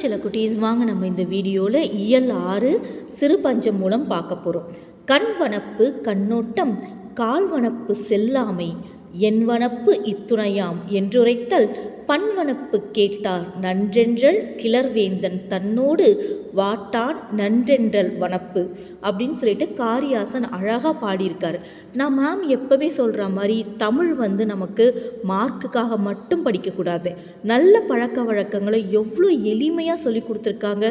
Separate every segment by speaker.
Speaker 1: செல்லக்குட்டீஸ், வாங்க நம்ம இந்த வீடியோவில் இயல் 6 சிறு பஞ்சம் மூலம் பார்க்க போகிறோம். கண் வனப்பு கண்ணோட்டம், கால் வனப்பு செல்லாமை, என் வனப்பு இத்துணையாம் என்றுரைத்தல், பண்வனப்பு கேட்டார் நன்றென்றல் கிளர்வேந்தன் தன்னோடு வாட்டான் நன்றென்றல் வனப்பு அப்படின்னு சொல்லிட்டு காரியாசன் அழகாக பாடியிருக்காரு. நான் மேம் எப்போவே சொல்கிற மாதிரி தமிழ் நமக்கு மார்க்குக்காக மட்டும் படிக்கக்கூடாது. நல்ல பழக்க வழக்கங்களை எவ்வளோ எளிமையாக சொல்லி கொடுத்துருக்காங்க.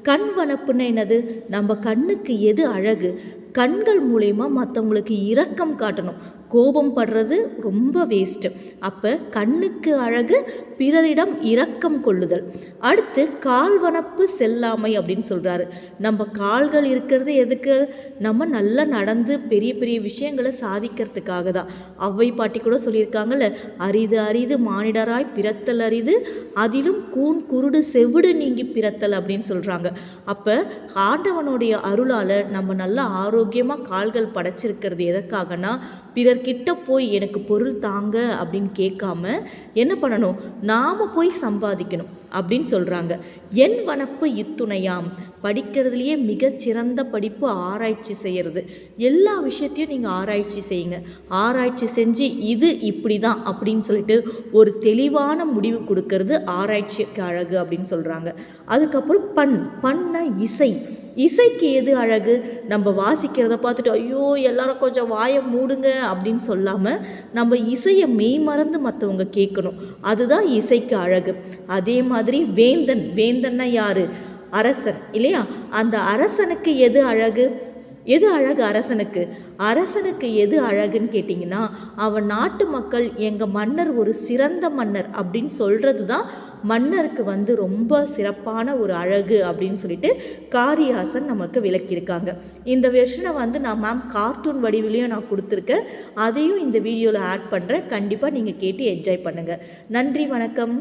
Speaker 1: கண் வனப்புன்னு என்னது? நம்ம கண்ணுக்கு எது அழகு? கண்கள் மூலயமா மற்றவங்களுக்கு இரக்கம் காட்டணும். கோபம் படுறது ரொம்ப வேஸ்ட்டு. அப்போ கண்ணுக்கு அழகு பிறரிடம் இரக்கம் கொள்ளுதல். அடுத்து கால் வனப்பு செல்லாமை அப்படின்னு சொல்கிறாரு. நம்ம கால்கள் இருக்கிறது எதுக்கு? நம்ம நல்லா நடந்து பெரிய பெரிய விஷயங்களை சாதிக்கிறதுக்காக தான். ஔவை பாட்டி கூட சொல்லியிருக்காங்கல்ல, அரிது அரிது மானிடராய் பிறத்தல் அரிது, அதிலும் கூன் குருடு செவிடு நீங்கி பிறத்தல் அப்படின்னு சொல்கிறாங்க. அப்போ ஆண்டவனுடைய அருளால் நம்ம நல்லா ஆரோக்கியமாக கால்கள் படைச்சிருக்கிறது எதற்காகனா, பிறர்கிட்ட போய் எனக்கு பொருள் தாங்க அப்படின்னு கேட்காம என்ன பண்ணணும்? நாம் போய் சம்பாதிக்கணும் அப்படின்னு சொல்கிறாங்க. என் வனப்பு இத்துணையாம். படிக்கிறதுலையே மிகச்சிறந்த படிப்பு ஆராய்ச்சி செய்கிறது. எல்லா விஷயத்தையும் நீங்கள் ஆராய்ச்சி செய்யுங்க. ஆராய்ச்சி செஞ்சு இது இப்படி தான் அப்படின்னு சொல்லிட்டு ஒரு தெளிவான முடிவு கொடுக்கறது ஆராய்ச்சிக்கு அழகு அப்படின்னு சொல்கிறாங்க. அதுக்கப்புறம் பண்ண இசை. இசைக்கு எது அழகு? நம்ம வாசிக்கிறத பார்த்துட்டு ஐயோ எல்லாரும் கொஞ்சம் வாயை மூடுங்க அப்படின்னு சொல்லாமல் நம்ம இசையை மெய்மறந்து மற்றவங்க கேட்கணும். அதுதான் இசைக்கு அழகு. அதே மாதிரி வேந்தன்னா யாரு? அரசன் இல்லையா? அந்த அரசனுக்கு எது அழகு? எது அழகு அரசனுக்கு எது அழகுன்னு கேட்டிங்கன்னா, அவன் நாட்டு மக்கள் எங்கள் மன்னர் ஒரு சிறந்த மன்னர் அப்படின்னு சொல்கிறது தான் மன்னருக்கு ரொம்ப சிறப்பான ஒரு அழகு அப்படின்னு சொல்லிட்டு காரியாசன் நமக்கு விளக்கியிருக்காங்க. இந்த வெர்ஷனை நான் மேம் கார்ட்டூன் வடிவிலையும் நான் கொடுத்துருக்கேன். அதையும் இந்த வீடியோவில் ஆட் பண்ணுறேன். கண்டிப்பாக நீங்கள் கேட்டு என்ஜாய் பண்ணுங்கள். நன்றி, வணக்கம்.